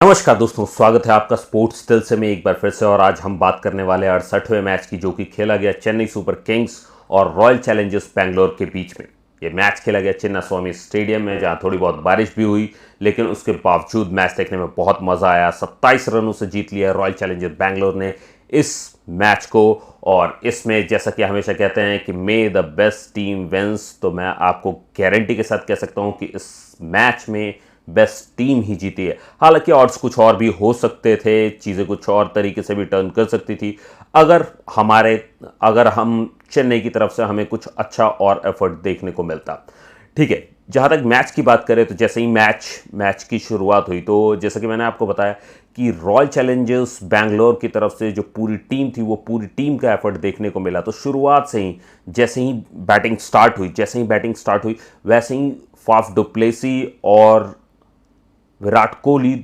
नमस्कार दोस्तों, स्वागत है आपका स्पोर्ट्स दिल से में एक बार फिर से। और आज हम बात करने वाले हैं 68वें मैच की, जो कि खेला गया चेन्नई सुपर किंग्स और रॉयल चैलेंजर्स बैंगलोर के बीच में। ये मैच खेला गया चिन्नास्वामी स्टेडियम में, जहां थोड़ी बहुत बारिश भी हुई, लेकिन उसके बावजूद मैच देखने में बहुत मजा आया। 27 रनों से जीत लिया रॉयल चैलेंजर्स बैंगलोर ने इस मैच को। और इसमें जैसा कि हमेशा कहते हैं कि may the best team wins, तो मैं आपको गारंटी के साथ कह सकता हूं कि इस मैच में बेस्ट टीम ही जीती है। हालांकि ऑड्स कुछ और भी हो सकते थे, चीज़ें कुछ और तरीके से भी टर्न कर सकती थी अगर हम चेन्नई की तरफ से हमें कुछ अच्छा और एफर्ट देखने को मिलता। ठीक है, जहाँ तक मैच की बात करें तो जैसे ही मैच की शुरुआत हुई, तो जैसा कि मैंने आपको बताया कि रॉयल चैलेंजर्स बैंगलोर की तरफ से जो पूरी टीम थी, वो पूरी टीम का एफर्ट देखने को मिला। तो शुरुआत से ही जैसे ही बैटिंग स्टार्ट हुई वैसे ही फाफ डुप्लेसी और विराट कोहली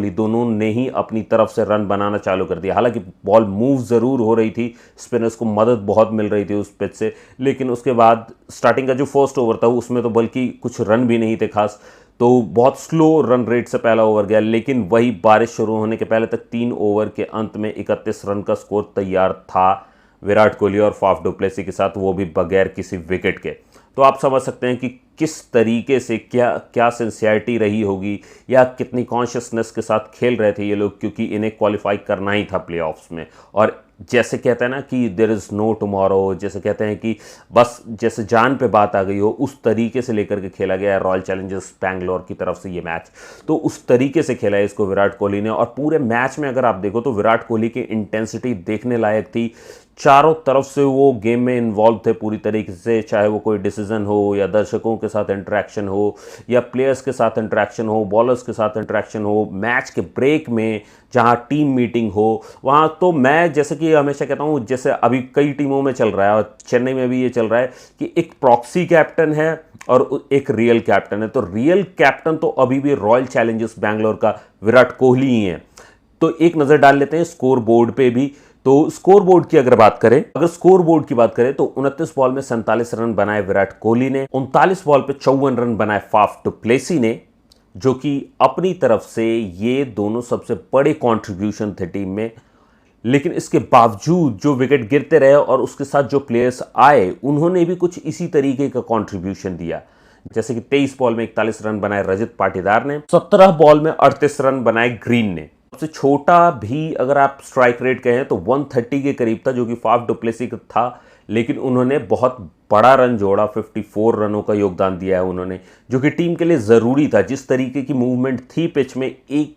दोनों ने ही अपनी तरफ से रन बनाना चालू कर दिया। हालांकि बॉल मूव ज़रूर हो रही थी, स्पिनर्स को मदद बहुत मिल रही थी उस पिच से, लेकिन उसके बाद स्टार्टिंग का जो फर्स्ट ओवर था उसमें तो बल्कि कुछ रन भी नहीं थे खास। तो बहुत स्लो रन रेट से पहला ओवर गया, लेकिन वही बारिश शुरू होने के पहले तक 3 ओवर के अंत में 31 रन का स्कोर तैयार था विराट कोहली और फाफ डुप्लेसी के साथ, वो भी बगैर किसी विकेट के। तो आप समझ सकते हैं कि किस तरीके से क्या सिंसियरिटी रही होगी, या कितनी कॉन्शियसनेस के साथ खेल रहे थे ये लोग, क्योंकि इन्हें क्वालिफाई करना ही था प्लेऑफ्स में। और जैसे कहते हैं ना कि देयर इज़ नो टुमारो, जैसे कहते हैं कि बस जैसे जान पे बात आ गई हो, उस तरीके से लेकर के खेला गया है रॉयल चैलेंजर्स बैंगलोर की तरफ से ये मैच। तो उस तरीके से खेला है इसको विराट कोहली ने। और पूरे मैच में अगर आप देखो तो विराट कोहली की इंटेंसिटी देखने लायक थी। चारों तरफ से वो गेम में इन्वॉल्व थे पूरी तरीके से, चाहे वो कोई डिसीजन हो, या दर्शकों के साथ इंटरेक्शन हो, या प्लेयर्स के साथ इंटरेक्शन हो, बॉलर्स के साथ इंटरेक्शन हो, मैच के ब्रेक में जहां टीम मीटिंग हो वहां। तो मैं जैसे कि हमेशा कहता हूं, जैसे अभी कई टीमों में चल रहा है और चेन्नई में भी ये चल रहा है कि एक प्रॉक्सी कैप्टन है और एक रियल कैप्टन है। तो रियल कैप्टन तो अभी भी रॉयल चैलेंजर्स बैंगलोर का विराट कोहली ही है। तो एक नज़र डाल लेते हैं स्कोर बोर्ड पे भी। तो स्कोर बोर्ड की अगर स्कोर बोर्ड की बात करें तो 29 बॉल में 47 रन बनाए विराट कोहली ने, 39 बॉल पे 54 रन बनाए फाफ डुप्लेसी ने, जो कि अपनी तरफ से ये दोनों सबसे बड़े कंट्रीब्यूशन थे टीम में। लेकिन इसके बावजूद जो विकेट गिरते रहे और उसके साथ जो प्लेयर्स आए, उन्होंने भी कुछ इसी तरीके का कंट्रीब्यूशन दिया। जैसे कि 23 बॉल में 41 रन बनाए रजत पाटीदार ने, 17 बॉल में 38 रन बनाए ग्रीन ने। सबसे छोटा भी अगर आप स्ट्राइक रेट कहें तो 130 के करीब था, जो कि फाफ डुप्लेसी का था, लेकिन उन्होंने बहुत बड़ा रन जोड़ा, 54 रनों का योगदान दिया है उन्होंने, जो कि टीम के लिए ज़रूरी था। जिस तरीके की मूवमेंट थी पिच में, एक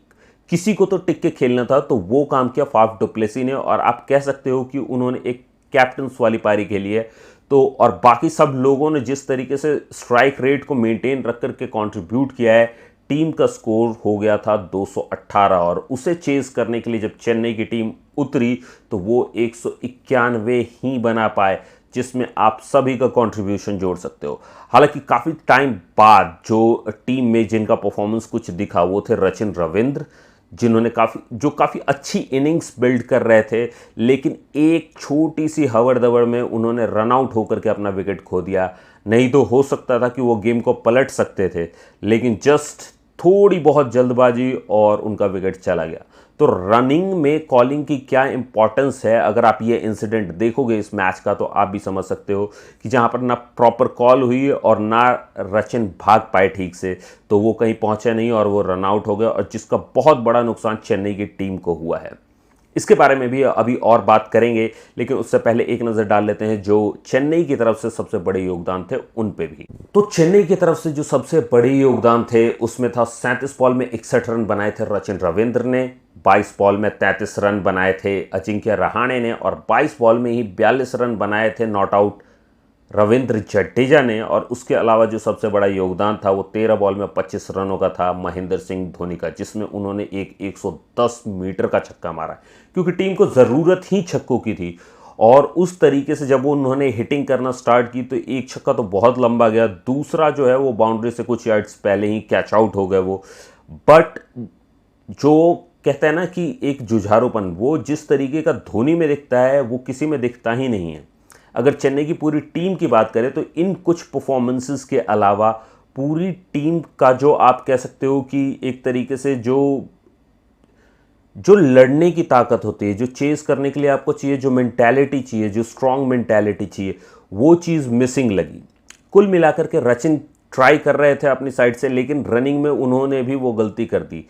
किसी को तो टिक के खेलना था, तो वो काम किया फाफ डुप्लेसी ने। और आप कह सकते हो कि उन्होंने एक कैप्टन्स वाली पारी खेली है। तो और बाकी सब लोगों ने जिस तरीके से स्ट्राइक रेट को मेंटेन रख करके कंट्रीब्यूट किया है, टीम का स्कोर हो गया था 218। और उसे चेज करने के लिए जब चेन्नई की टीम उतरी तो वो 191 ही बना पाए, जिसमें आप सभी का कंट्रीब्यूशन जोड़ सकते हो। हालांकि काफ़ी टाइम बाद जो टीम में जिनका परफॉर्मेंस कुछ दिखा वो थे सचिन रविंद्र, जिन्होंने काफ़ी अच्छी इनिंग्स बिल्ड कर रहे थे, लेकिन एक छोटी सी हवड़ दवड़ में उन्होंने रन आउट होकर के अपना विकेट खो दिया। नहीं तो हो सकता था कि वो गेम को पलट सकते थे, लेकिन जस्ट थोड़ी बहुत जल्दबाजी और उनका विकेट चला गया। तो रनिंग में कॉलिंग की क्या इंपॉर्टेंस है, अगर आप ये इंसिडेंट देखोगे इस मैच का, तो आप भी समझ सकते हो कि जहां पर ना प्रॉपर कॉल हुई और ना सचिन भाग पाए ठीक से, तो वो कहीं पहुंचे नहीं और वो रन आउट हो गया, और जिसका बहुत बड़ा नुकसान चेन्नई की टीम को हुआ है। इसके बारे में भी अभी और बात करेंगे, लेकिन उससे पहले एक नज़र डाल लेते हैं जो चेन्नई की तरफ से सबसे बड़े योगदान थे उन पे भी। तो चेन्नई की तरफ से जो सबसे बड़े योगदान थे उसमें था 37 बॉल में 61 रन बनाए थे सचिन रविंद्र ने, 22 बॉल में 33 रन बनाए थे अजिंक्य रहाणे ने, और 22 बॉल में ही 42 रन बनाए थे नॉट आउट रविंद्र जडेजा ने। और उसके अलावा जो सबसे बड़ा योगदान था वो 13 बॉल में 25 रनों का था महेंद्र सिंह धोनी का, जिसमें उन्होंने एक 110 मीटर का छक्का मारा, क्योंकि टीम को ज़रूरत ही छक्कों की थी। और उस तरीके से जब उन्होंने हिटिंग करना स्टार्ट की तो एक छक्का तो बहुत लंबा गया, दूसरा जो है वो बाउंड्री से कुछ यार्ड्स पहले ही कैच आउट हो गए वो। बट जो कहते हैं ना कि एक जुझारूपन, वो जिस तरीके का धोनी में दिखता है वो किसी में दिखता ही नहीं है। अगर चेन्नई की पूरी टीम की बात करें तो इन कुछ परफॉर्मेंसेस के अलावा पूरी टीम का जो आप कह सकते हो कि एक तरीके से जो जो लड़ने की ताकत होती है, जो चेस करने के लिए आपको चाहिए, जो मेंटालिटी चाहिए, जो स्ट्रांग मेंटालिटी चाहिए, वो चीज़ मिसिंग लगी। कुल मिलाकर के सचिन ट्राई कर रहे थे अपनी साइड से, लेकिन रनिंग में उन्होंने भी वो गलती कर दी।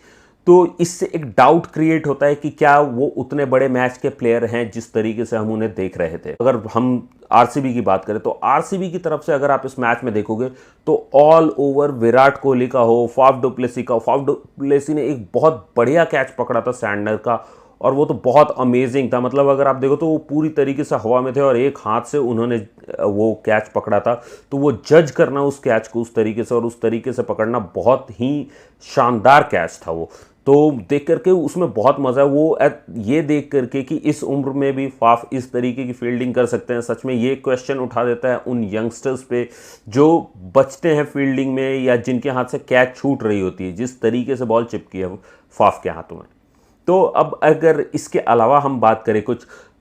तो इससे एक डाउट क्रिएट होता है कि क्या वो उतने बड़े मैच के प्लेयर हैं जिस तरीके से हम उन्हें देख रहे थे। अगर हम आरसीबी की बात करें तो आरसीबी की तरफ से अगर आप इस मैच में देखोगे तो ऑल ओवर विराट कोहली का हो, फाफ डुप्लेसी का, फाफ डुप्लेसी ने एक बहुत बढ़िया कैच पकड़ा था सैंडनर का, और वो तो बहुत अमेजिंग था। मतलब अगर आप देखो तो वो पूरी तरीके से हवा में थे और एक हाथ से उन्होंने वो कैच पकड़ा था। तो वो जज करना उस कैच को उस तरीके से और उस तरीके से पकड़ना, बहुत ही शानदार कैच था वो। तो देख करके उसमें बहुत मज़ा है। वो ये देख करके कि इस उम्र में भी फाफ इस तरीके की फील्डिंग कर सकते हैं, सच में ये क्वेश्चन उठा देता है उन यंगस्टर्स पे जो बचते हैं फील्डिंग में या जिनके हाथ से कैच छूट रही होती है, जिस तरीके से बॉल चिपकी है फाफ के हाथों में। तो अब अगर इसके अलावा हम बात करें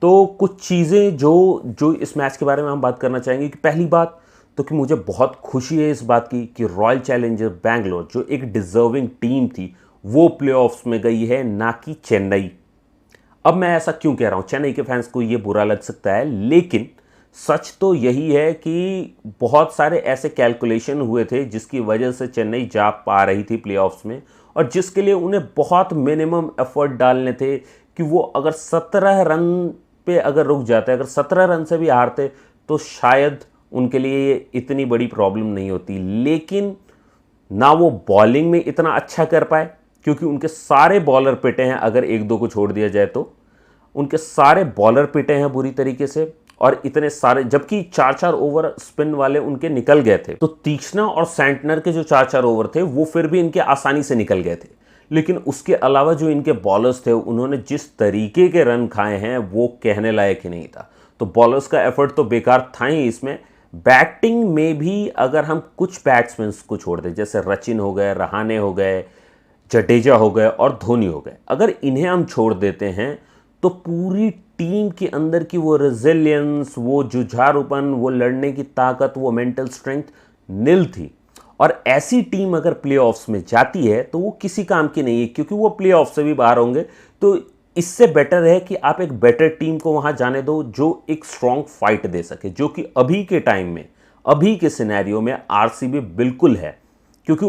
तो कुछ चीज़ें जो इस मैच के बारे में हम बात करना चाहेंगे कि पहली बात तो कि मुझे बहुत खुशी है इस बात की कि रॉयल चैलेंजर्स बैंगलोर जो एक डिजर्विंग टीम थी वो प्लेऑफ्स में गई है, ना कि चेन्नई। अब मैं ऐसा क्यों कह रहा हूं, चेन्नई के फैंस को ये बुरा लग सकता है, लेकिन सच तो यही है कि बहुत सारे ऐसे कैलकुलेशन हुए थे जिसकी वजह से चेन्नई जा पा रही थी प्लेऑफ्स में, और जिसके लिए उन्हें बहुत मिनिमम एफर्ट डालने थे कि वो अगर 17 रन पे अगर रुक जाते, अगर 17 रन से भी हारते तो शायद उनके लिए ये इतनी बड़ी प्रॉब्लम नहीं होती। लेकिन ना वो बॉलिंग में इतना अच्छा कर पाए, क्योंकि उनके सारे बॉलर पिटे हैं, अगर एक दो को छोड़ दिया जाए तो उनके सारे बॉलर पिटे हैं बुरी तरीके से, और इतने सारे, जबकि 4-4 ओवर स्पिन वाले उनके निकल गए थे। तो तीक्ष्णा और सैंटनर के जो 4-4 ओवर थे वो फिर भी इनके आसानी से निकल गए थे, लेकिन उसके अलावा जो इनके बॉलर्स थे उन्होंने जिस तरीके के रन खाए हैं वो कहने लायक ही नहीं था। तो बॉलर्स का एफर्ट तो बेकार था ही इसमें। बैटिंग में भी अगर हम कुछ बैट्समैन को छोड़ दें, जैसे सचिन हो गए, रहाणे हो गए, जडेजा हो गए और धोनी हो गए, अगर इन्हें हम छोड़ देते हैं तो पूरी टीम के अंदर की वो रेजिलियंस, वो जुझारूपन, वो लड़ने की ताकत, वो मेंटल स्ट्रेंथ निल थी। और ऐसी टीम अगर प्लेऑफ्स में जाती है तो वो किसी काम की नहीं है, क्योंकि वो प्लेऑफ से भी बाहर होंगे। तो इससे बेटर है कि आप एक बेटर टीम को वहां जाने दो जो एक स्ट्रांग फाइट दे सके, जो कि अभी के टाइम में, अभी के सिनेरियो में आरसीबी बिल्कुल है। क्योंकि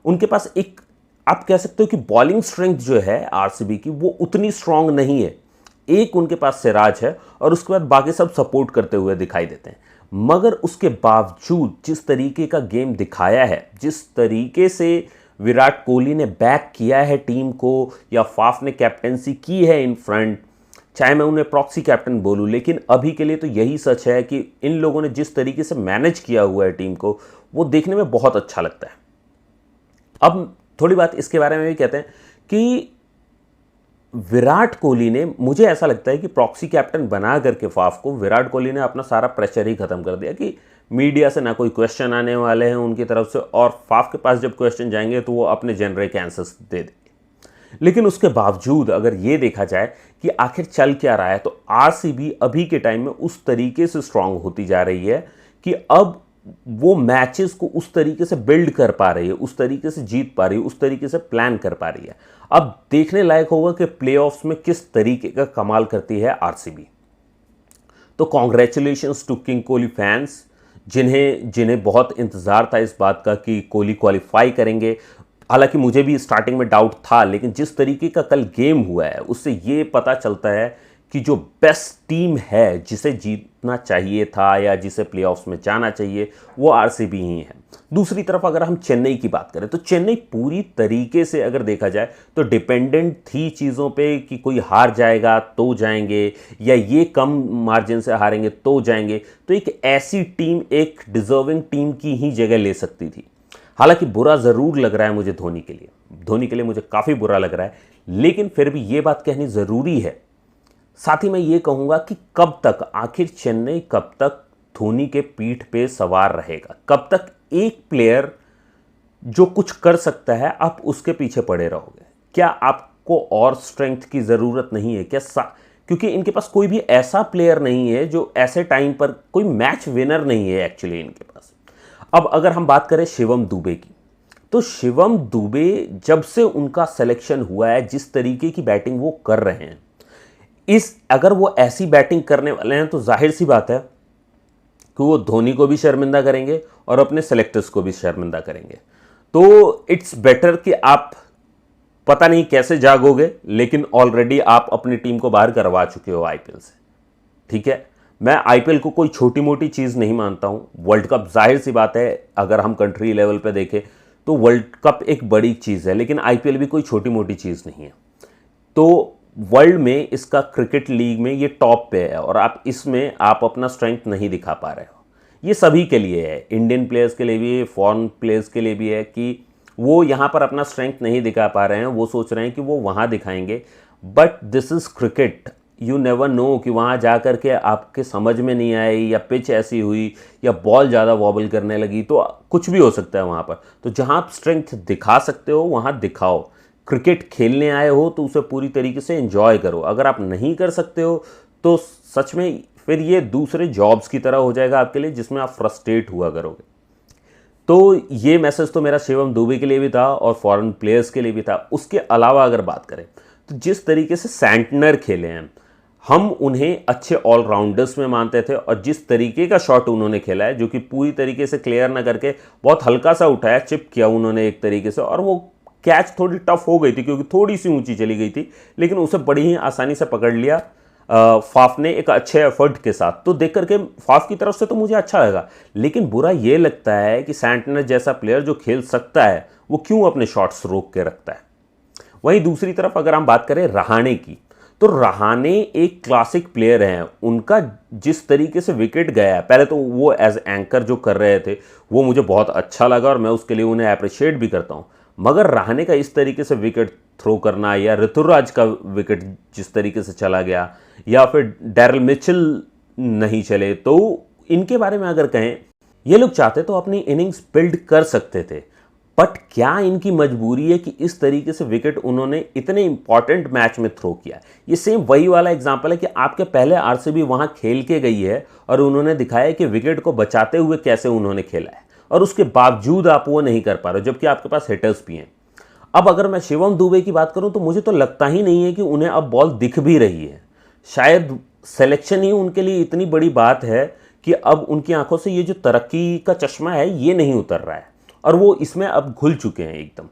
उनके पास एक, आप कह सकते हो कि बॉलिंग स्ट्रेंथ जो है आरसीबी की वो उतनी स्ट्रांग नहीं है। एक उनके पास सिराज है और उसके बाद बाकी सब सपोर्ट करते हुए दिखाई देते हैं। मगर उसके बावजूद जिस तरीके का गेम दिखाया है, जिस तरीके से विराट कोहली ने बैक किया है टीम को, या फाफ ने कैप्टेंसी की है इन फ्रंट, चाहे मैं उन्हें प्रॉक्सी कैप्टन बोलूं, लेकिन अभी के लिए तो यही सच है कि इन लोगों ने जिस तरीके से मैनेज किया हुआ है टीम को, वो देखने में बहुत अच्छा लगता है। अब थोड़ी बात इसके बारे में भी कहते हैं कि विराट कोहली ने, मुझे ऐसा लगता है कि प्रॉक्सी कैप्टन बना करके फाफ को विराट कोहली ने अपना सारा प्रेशर ही खत्म कर दिया कि मीडिया से ना कोई क्वेश्चन आने वाले हैं उनकी तरफ से, और फाफ के पास जब क्वेश्चन जाएंगे तो वो अपने जेनरिक आंसर्स दे देंगे। लेकिन उसके बावजूद अगर ये देखा जाए कि आखिर चल क्या रहा है, तो आरसीबी अभी के टाइम में उस तरीके से स्ट्रांग होती जा रही है कि अब वो मैचेस को उस तरीके से बिल्ड कर पा रही है, उस तरीके से जीत पा रही है, उस तरीके से प्लान कर पा रही है। अब देखने लायक होगा कि प्लेऑफ्स में किस तरीके का कमाल करती है आरसीबी। तो congratulations to king Kohli fans, जिन्हें बहुत इंतजार था इस बात का कि कोहली क्वालिफाई करेंगे। हालांकि मुझे भी स्टार्टिंग में डाउट था, लेकिन जिस तरीके का कल गेम हुआ है उससे ये पता चलता है कि जो बेस्ट टीम है, जिसे जीतना चाहिए था या जिसे प्लेऑफ्स में जाना चाहिए, वो आरसीबी ही है। दूसरी तरफ अगर हम चेन्नई की बात करें तो चेन्नई पूरी तरीके से अगर देखा जाए तो डिपेंडेंट थी चीज़ों पे कि कोई हार जाएगा तो जाएंगे, या ये कम मार्जिन से हारेंगे तो जाएंगे। तो एक ऐसी टीम, एक डिजर्विंग टीम की ही जगह ले सकती थी। हालांकि बुरा ज़रूर लग रहा है मुझे धोनी के लिए मुझे काफ़ी बुरा लग रहा है, लेकिन फिर भी ये बात कहनी ज़रूरी है। साथ ही मैं ये कहूँगा कि कब तक, आखिर चेन्नई कब तक धोनी के पीठ पे सवार रहेगा? कब तक एक प्लेयर जो कुछ कर सकता है आप उसके पीछे पड़े रहोगे? क्या आपको और स्ट्रेंथ की ज़रूरत नहीं है क्या? क्योंकि इनके पास कोई भी ऐसा प्लेयर नहीं है जो ऐसे टाइम पर, कोई मैच विनर नहीं है एक्चुअली इनके पास। अब अगर हम बात करें शिवम दुबे की, तो शिवम दुबे जब से उनका सिलेक्शन हुआ है, जिस तरीके की बैटिंग वो कर रहे हैं, अगर वो ऐसी बैटिंग करने वाले हैं तो जाहिर सी बात है कि वो धोनी को भी शर्मिंदा करेंगे और अपने सेलेक्टर्स को भी शर्मिंदा करेंगे। तो इट्स बेटर कि आप पता नहीं कैसे जागोगे, लेकिन ऑलरेडी आप अपनी टीम को बाहर करवा चुके हो आईपीएल से। ठीक है, मैं आईपीएल को कोई छोटी मोटी चीज़ नहीं मानता हूँ। वर्ल्ड कप जाहिर सी बात है, अगर हम कंट्री लेवल पे देखें तो वर्ल्ड कप एक बड़ी चीज़ है, लेकिन आईपीएल भी कोई छोटी मोटी चीज़ नहीं है। तो वर्ल्ड में इसका क्रिकेट लीग में ये टॉप पे है और इसमें आप अपना स्ट्रेंथ नहीं दिखा पा रहे हो। ये सभी के लिए है, इंडियन प्लेयर्स के लिए भी है, फॉरेन प्लेयर्स के लिए भी है कि वो यहाँ पर अपना स्ट्रेंथ नहीं दिखा पा रहे हैं। वो सोच रहे हैं कि वो वहाँ दिखाएंगे, but this is cricket, you never know कि वहाँ जा कर के आपके समझ में नहीं आए या पिच ऐसी हुई या बॉल ज़्यादा वॉबल करने लगी, तो कुछ भी हो सकता है वहाँ पर। तो जहाँ आप स्ट्रेंथ दिखा सकते हो वहाँ दिखाओ। क्रिकेट खेलने आए हो तो उसे पूरी तरीके से एंजॉय करो। अगर आप नहीं कर सकते हो तो सच में फिर ये दूसरे जॉब्स की तरह हो जाएगा आपके लिए, जिसमें आप फ्रस्ट्रेट हुआ करोगे। तो ये मैसेज तो मेरा शिवम दुबे के लिए भी था और फॉरेन प्लेयर्स के लिए भी था। उसके अलावा अगर बात करें तो जिस तरीके से सैंटनर खेले हैं, हम उन्हें अच्छे ऑलराउंडर्स में मानते थे, और जिस तरीके का शॉट उन्होंने खेला है, जो कि पूरी तरीके से क्लियर ना करके बहुत हल्का सा उठाया, चिप किया उन्होंने एक तरीके से, और वो कैच थोड़ी टफ हो गई थी क्योंकि थोड़ी सी ऊंची चली गई थी, लेकिन उसे बड़ी ही आसानी से पकड़ लिया फाफ ने एक अच्छे एफर्ट के साथ। तो देख करके फाफ की तरफ से तो मुझे अच्छा लगा, लेकिन बुरा ये लगता है कि सैंटनर जैसा प्लेयर जो खेल सकता है वो क्यों अपने शॉट्स रोक के रखता है। वहीं दूसरी तरफ अगर हम बात करें रहाणे की, तो रहाणे एक क्लासिक प्लेयर हैं। उनका जिस तरीके से विकेट गया है, पहले तो वो एज एंकर जो कर रहे थे वो मुझे बहुत अच्छा लगा और मैं उसके लिए उन्हें अप्रिशिएट भी करता हूँ, मगर रहाणे का इस तरीके से विकेट थ्रो करना, या ऋतुराज का विकेट जिस तरीके से चला गया, या फिर डैरल मिचेल नहीं चले, तो इनके बारे में अगर कहें, ये लोग चाहते तो अपनी इनिंग्स बिल्ड कर सकते थे, बट क्या इनकी मजबूरी है कि इस तरीके से विकेट उन्होंने इतने इंपॉर्टेंट मैच में थ्रो किया। ये सेम वही वाला एग्जांपल है कि आपके पहले आरसीबी वहां खेल के गई है और उन्होंने दिखाया कि विकेट को बचाते हुए कैसे उन्होंने खेला है, और उसके बावजूद आप वो नहीं कर पा रहे, जबकि आपके पास हिटर्स भी हैं। अब अगर मैं शिवम दुबे की बात करूं तो मुझे तो लगता ही नहीं है कि उन्हें अब बॉल दिख भी रही है। शायद सिलेक्शन ही उनके लिए इतनी बड़ी बात है कि अब उनकी आंखों से ये जो तरक्की का चश्मा है ये नहीं उतर रहा है, और वो इसमें अब घुल चुके हैं एकदम।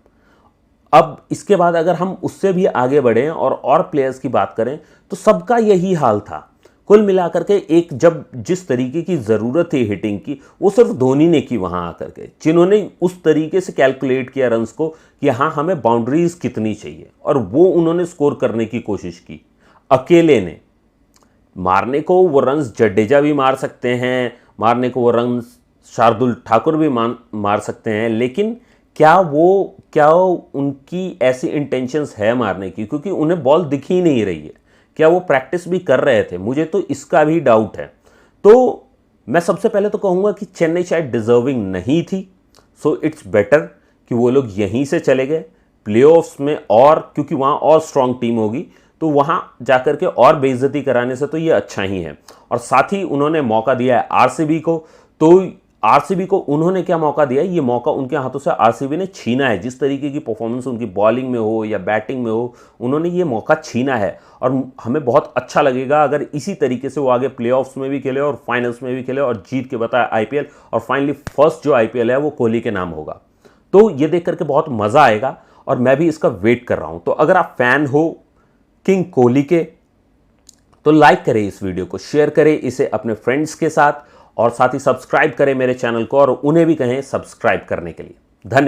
अब इसके बाद अगर हम उससे भी आगे बढ़ें और प्लेयर्स की बात करें तो सबका यही हाल था। कुल मिलाकर के एक जब जिस तरीके की ज़रूरत थी हिटिंग की, वो सिर्फ धोनी ने की वहाँ आकर के, जिन्होंने उस तरीके से कैलकुलेट किया रन्स को कि हाँ हमें बाउंड्रीज कितनी चाहिए, और वो उन्होंने स्कोर करने की कोशिश की अकेले ने। मारने को वो रन्स जडेजा भी मार सकते हैं, मारने को वो रन्स शार्दुल ठाकुर भी मार सकते हैं, लेकिन क्या उनकी ऐसी इंटेंशंस है मारने की, क्योंकि उन्हें बॉल दिख ही नहीं रही है। क्या वो प्रैक्टिस भी कर रहे थे? मुझे तो इसका भी डाउट है। तो मैं सबसे पहले तो कहूँगा कि चेन्नई शायद डिजर्विंग नहीं थी, सो इट्स बेटर कि वो लोग यहीं से चले गए प्लेऑफ्स में, और क्योंकि वहाँ और स्ट्रांग टीम होगी, तो वहाँ जाकर के और बेइज्जती कराने से तो ये अच्छा ही है। और साथ ही उन्होंने मौका दिया है आरसीबी को, तो आरसीबी को उन्होंने क्या मौका दिया है, ये मौका उनके हाथों से आरसीबी ने छीना है। जिस तरीके की परफॉर्मेंस उनकी बॉलिंग में हो या बैटिंग में हो, उन्होंने ये मौका छीना है, और हमें बहुत अच्छा लगेगा अगर इसी तरीके से वो आगे प्लेऑफ्स में भी खेले और फाइनल्स में भी खेले और जीत के बताए आईपीएल, और फाइनली फर्स्ट जो आईपीएल है वो कोहली के नाम होगा। तो ये देख करके बहुत मज़ा आएगा और मैं भी इसका वेट कर रहा हूँ। तो अगर आप फैन हो किंग कोहली के तो लाइक करें इस वीडियो को, शेयर करें इसे अपने फ्रेंड्स के साथ, और साथ ही सब्सक्राइब करें मेरे चैनल को और उन्हें भी कहें सब्सक्राइब करने के लिए। धन्यवाद।